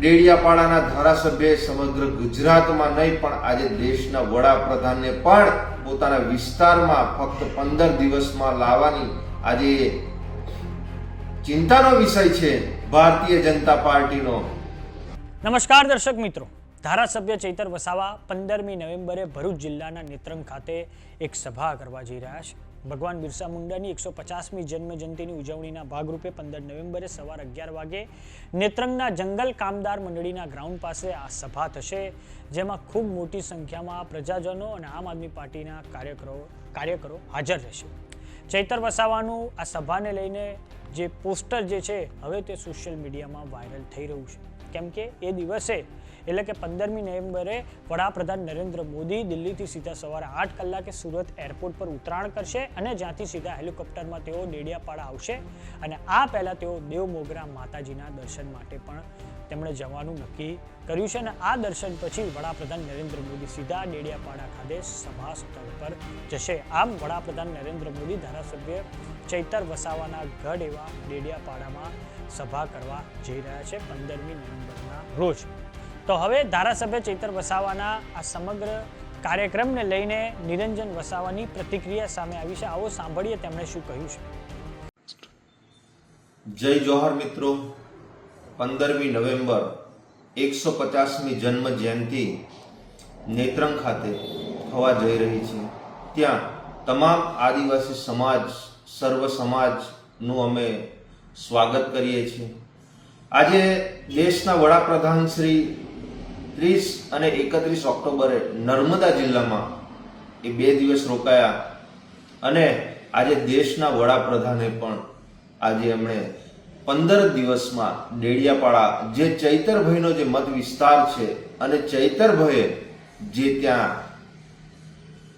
ડેડિયાપાડાના ધારાસભ્ય સમગ્ર ગુજરાતમાં નહીં પણ આજે દેશના વડાપ્રધાનને પણ પોતાના વિસ્તારમાં ફક્ત 15 દિવસમાં લાવવાની આજે ચિંતાનો વિષય છે ભારતીય જનતા પાર્ટીનો. નમસ્કાર દર્શક મિત્રો, ધારાસભ્ય ચૈતર વસાવા 15મી નવેમ્બરે ભરૂચ જિલ્લાના નેત્રંગ ખાતે એક સભા કરવા જઈ રહ્યા છે. ભગવાન બિરસા મુંડાની 150મી જન્મજયંતિની ઉજવણીના ભાગરૂપે 15 નવેમ્બરે સવારે 11 વાગે નેત્રંગના જંગલ કામદાર મંડળીના ગ્રાઉન્ડ પાસે આ સભા થશે, જેમાં ખૂબ મોટી સંખ્યામાં પ્રજાજનો અને આમ આદમી પાર્ટીના કાર્યકરો હાજર રહેશે. ચૈતર વસાવાનું આ સભાને લઈને જે પોસ્ટર જે છે હવે તે સોશિયલ મીડિયામાં વાયરલ થઈ રહ્યું છે, કેમ કે એ દિવસે એટલે કે 15મી નવેમ્બરે વડાપ્રધાન નરેન્દ્ર મોદી દિલ્હીથી સીધા સવારે 8 કલાકે સુરત એરપોર્ટ પર ઉતરાણ કરશે અને જ્યાંથી સીધા હેલિકોપ્ટરમાં તેઓ ડેડિયાપાડા આવશે અને આ પહેલાં તેઓ દેવમોગરા માતાજીના દર્શન માટે પણ તેમણે જવાનું નક્કી કર્યું છે અને આ દર્શન પછી વડાપ્રધાન નરેન્દ્ર મોદી સીધા ડેડિયાપાડા ખાતે સભા સ્થળ પર જશે. આમ વડાપ્રધાન નરેન્દ્ર મોદી ધારાસભ્ય ચૈતર વસાવાના ગઢ એવા ડેડિયાપાડામાં સભા કરવા જઈ રહ્યા છે 15મી નવેમ્બરના રોજ. તો હવે ધારાસભ્ય ચૈતર વસાવાના આ સમગ્ર કાર્યક્રમને લઈને નિરંજન વસાવાની પ્રતિક્રિયા સામે આવી છે. આવો સાંભળીએ તેમણે શું કહ્યું છે. જય જોહર મિત્રો, 15મી નવેમ્બર 150મી જન્મ જયંતિ નેત્રંગ ખાતે થવા જઈ રહી છે. ત્યાં તમામ આદિવાસી સમાજ, સર્વ સમાજનું અમે સ્વાગત કરીએ છીએ. આજે દેશના વડાપ્રધાન શ્રી 30 અને 31 ઓક્ટોબરે નર્મદા જિલ્લામાં એ 2 દિવસ રોકાયા અને આજે દેશના વડાપ્રધાને પણ આજે એમણે 15 દિવસમાં ડેડિયાપાડા જે ચૈતરભાઈનો જે મત વિસ્તાર છે અને ચૈતરભાઈએ જે ત્યાં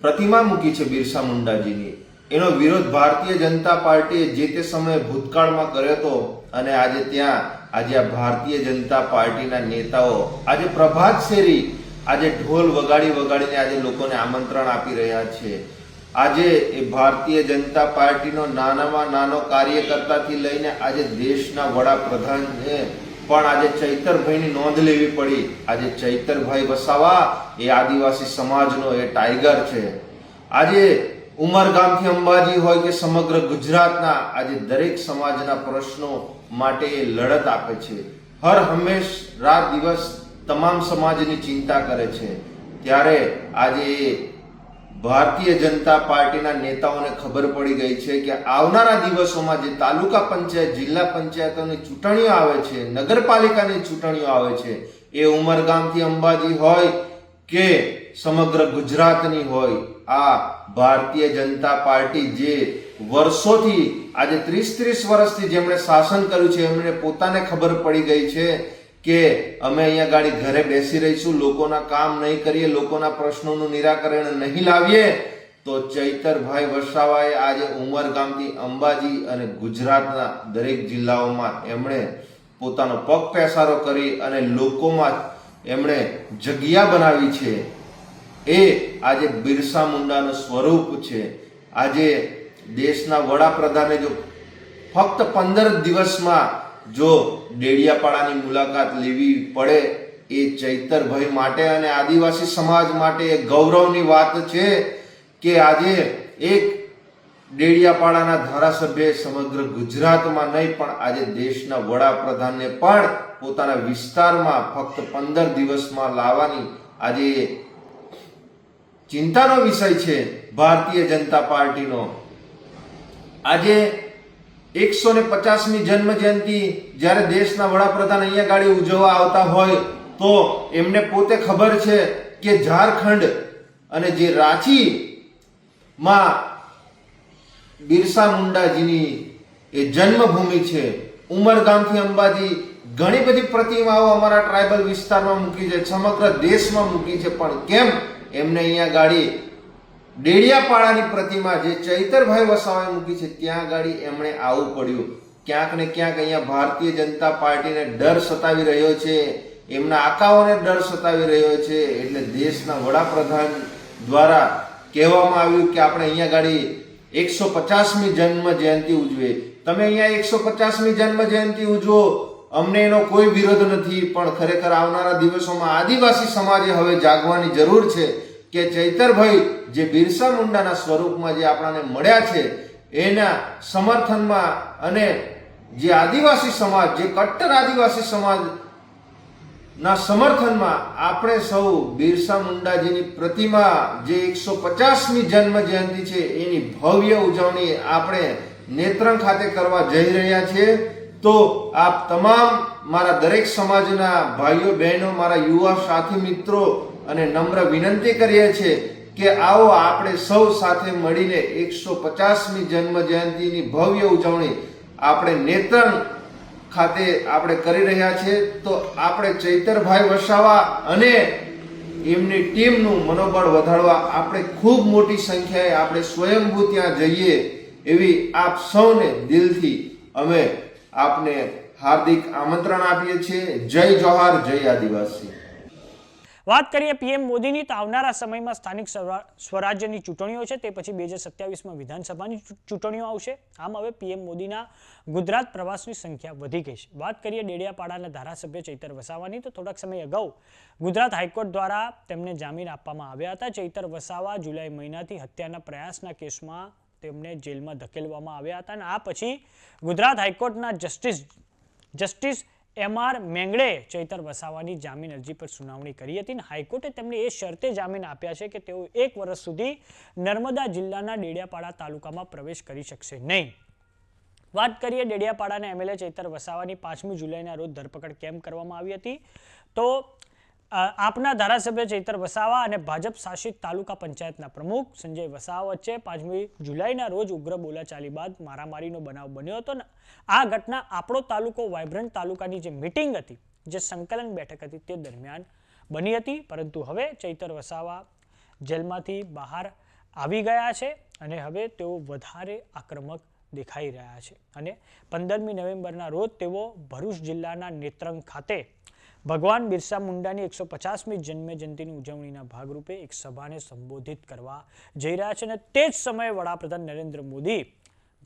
પ્રતિમા મૂકી છે બિરસા મુંડાજીની, એનો વિરોધ ભારતીય જનતા પાર્ટીએ જે તે સમયે ભૂતકાળમાં કર્યો હતો અને આજે ત્યાં આજે આ ભારતીય જનતા પાર્ટીના નેતાઓ આજે પ્રભાત ફેરી આજે ઢોલ વગાડીને આજે લોકોને આમંત્રણ આપી રહ્યા છે. આજે એ ભારતીય જનતા પાર્ટીનો નાનામાં નાનો કાર્યકર્તાથી લઈને આજે દેશના વડાપ્રધાનને પણ આજે ચૈતરભાઈની નોંધ લેવી પડી. આજે ચૈતરભાઈ વસાવા એ આદિવાસી સમાજનો એ ટાઈગર છે. આજે ઉમરગામથી અંબાજી હોય કે સમગ્ર ગુજરાતના આજે દરેક સમાજના પ્રશ્નો માટે એ લડત આપે છે. હર હંમેશ રાત દિવસ તમામ સમાજની ચિંતા કરે છે. ત્યારે આજે ભારતીય જનતા પાર્ટીના નેતાઓને ખબર પડી ગઈ છે કે આવનારા દિવસોમાં જે તાલુકા પંચાયત, જિલ્લા પંચાયતોની ચૂંટણીઓ આવે છે, નગરપાલિકાની ચૂંટણીઓ આવે છે, એ ઉમરગામથી અંબાજી હોય કે સમગ્ર ગુજરાતની હોય, આ ભારતીય જનતા પાર્ટી જે વર્ષોથી આજે 30 વર્ષથી જેમણે શાસન કર્યું છે એમને પોતાને ખબર પડી ગઈ છે કે અમે અહીંયા ગાડી ઘરે બેસી રહીશું, લોકોના કામ નહીં કરીએ, લોકોના પ્રશ્નોનું નિરાકરણ નહીં લાવીએ, તો ચૈતરભાઈ વસાવાએ આજે ઉમરગામથી અંબાજી અને ગુજરાતના દરેક જિલ્લાઓમાં એમણે પોતાનો પગ પેસારો કરી અને લોકોમાં એમણે જગ્યા બનાવી છે. એ આજે બિરસા મુંડાનું સ્વરૂપ છે. આજે દેશના વડાપ્રધાને જો ફક્ત 15 દિવસમાં જો ડેડિયાપાડાની મુલાકાત લેવી પડે એ ચૈતરભાઈ માટે અને આદિવાસી સમાજ માટે એ ગૌરવની વાત છે કે આજે એક ડેડિયાપાડાના ધારાસભ્ય સમગ્ર ગુજરાતમાં નહીં પણ આજે દેશના વડાપ્રધાનને પણ પોતાના વિસ્તારમાં ફક્ત 15 દિવસમાં લાવવાની આજે ચિંતાનો વિષય છે ભારતીય જનતા પાર્ટીનો. આજે 150મી જન્મ જયંતિ જ્યારે દેશના વડાપ્રધાન અહીંયા ગાડી ઉજવવા આવતા હોય તો એમને પોતે ખબર છે કે ઝારખંડ અને જે રાંચીમાં બિરસા મુંડાજીની એ જન્મભૂમિ છે, ઉમરગામથી અંબાજી ઘણી બધી પ્રતિમાઓ અમારા ટ્રાઇબલ વિસ્તારમાં મૂકી છે, સમગ્ર દેશમાં મૂકી છે, પણ કેમ એમને અહીંયા ગાડી ડેડિયાપાડાની પ્રતિમા જે ચૈતરભાઈ વસાવાએ મૂકી છે ત્યાં ગાડી એમણે આવવું પડ્યું. ક્યાંક ને ક્યાંક અહીંયા ભારતીય જનતા પાર્ટીને ડર સતાવી રહ્યો છે, એમના આકાઓને ડર સતાવી રહ્યો છે. એટલે દેશના વડાપ્રધાન દ્વારા કહેવામાં આવ્યું કે આપણે અહીંયા ગાડી 150મી જન્મ જયંતિ ઉજવે. તમે અહીંયા 150મી જન્મ જયંતિ ઉજવો અમને એનો કોઈ વિરોધ નથી, પણ ખરેખર આવનારા દિવસોમાં આદિવાસી સમાજે હવે જાગવાની જરૂર છે કે ચૈતરભાઈ જે બિરસા મુંડાના સ્વરૂપમાં જે આપણને મળ્યા છે એના સમર્થનમાં અને જે આદિવાસી સમાજ, જે કટ્ટર આદિવાસી સમાજ ના સમર્થનમાં આપણે સૌ બિરસા મુંડાજીની પ્રતિમા જે 150મી જન્મ જયંતિ છે એની ભવ્ય ઉજવણી આપણે નેત્રંગ ખાતે કરવા જઈ રહ્યા છીએ. તો આપ તમામ મારા દરેક સમાજના ભાઈઓ બહેનો, મારા યુવા સાથી મિત્રો અને નમ્ર વિનંતી કરીએ છીએ કે આવો આપણે સૌ સાથે મળીને 150મી જન્મ જયંતિની ભવ્ય ઉજવણી આપણે નેત્રંગ ખાતે આપણે કરી રહ્યા છીએ. તો આપણે ચૈતરભાઈ વસાવા અને એમની ટીમનું મનોબળ વધારવા આપણે ખૂબ મોટી સંખ્યાએ આપણે સ્વયંભૂ ત્યાં જઈએ એવી આપ સૌને દિલથી અમે આપને હાર્દિક આમંત્રણ આપીએ છીએ. જય જોહાર, જય આદિવાસી. વાત કરીએ પીએમ મોદીની, તો આવનારા સમયમાં સ્થાનિક સ્વરાજ્યની ચૂંટણીઓ છે, તે પછી 2027માં વિધાનસભાની ચૂંટણીઓ આવશે. આમ હવે પીએમ મોદીના ગુજરાત પ્રવાસની સંખ્યા વધી ગઈ છે. વાત કરીએ ડેડિયાપાડાના ધારાસભ્ય ચૈતર વસાવાની, તો થોડાક સમય અગાઉ ગુજરાત હાઈકોર્ટ દ્વારા તેમને જામીન આપવામાં આવ્યા હતા. ચૈતર વસાવા જુલાઈ મહિનાથી હત્યાના પ્રયાસના કેસમાં તેમને જેલમાં ધકેલવામાં આવ્યા હતા અને આ પછી ગુજરાત હાઈકોર્ટના જસ્ટિસ એમ.આર. મેંગડે ચૈતર વસાવાની જામીન અરજી પર સુનાવણી કરી હતી અને હાઈકોર્ટે તેમને એ શરતે જામીન આપ્યા છે કે તેઓ 1 વર્ષ સુધી નર્મદા જિલ્લાના ડેડિયાપાડા તાલુકામાં પ્રવેશ કરી શકશે નહીં. વાત કરીએ ડેડિયાપાડાના એમએલએ ચૈતર વસાવાની 5મી જુલાઈના રોજ ધરપકડ કેમ કરવામાં આવી હતી, તો આપના ધારાસભ્ય ચૈતર વસાવા અને ભાજપ શાસિત તાલુકા પંચાયતના પ્રમુખ સંજય વસાવા વચ્ચે 5મી જુલાઈના રોજ ઉગ્ર બોલાચાલી બાદ મારામારીનો બનાવ બન્યો હતો. આ ઘટના આપણો તાલુકો વાઇબ્રન્ટ તાલુકાની જે મીટિંગ હતી, જે સંકલન બેઠક હતી, તે દરમિયાન બની હતી. પરંતુ હવે ચૈતર વસાવા જેલમાંથી બહાર આવી ગયા છે અને હવે તેઓ વધારે આક્રમક દેખાઈ રહ્યા છે અને 15મી નવેમ્બરના રોજ તેઓ ભરૂચ જિલ્લાના નેત્રંગ ખાતે ભગવાન બિરસા મુંડાની 150મી જન્મજયંતિની ઉજવણીના ભાગરૂપે એક સભાને સંબોધિત કરવા જઈ રહ્યા છે અને તે જ સમયે વડાપ્રધાન નરેન્દ્ર મોદી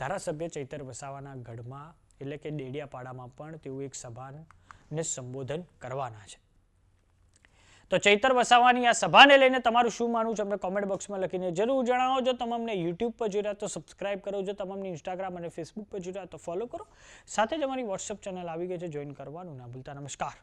ધારાસભ્ય ચૈતર વસાવાના ગઢમાં એટલે કે ડેડિયાપાડામાં પણ તેઓ એક સભાને સંબોધન કરવાના છે. તો ચૈતર વસાવાની આ સભાને લઈને તમારું શું માનવું છે અમને કોમેન્ટ બોક્સમાં લખીને જરૂર જણાવો. જો તમને યુટ્યુબ પર જોઈ રહ્યા તો સબસ્ક્રાઇબ કરો, જો તમને ઇન્સ્ટાગ્રામ અને ફેસબુક પર જોઈ રહ્યા તો ફોલો કરો. સાથે જ અમારી વોટ્સએપ ચેનલ આવી ગઈ છે, જોઈન કરવાનું ના ભૂલતા. નમસ્કાર.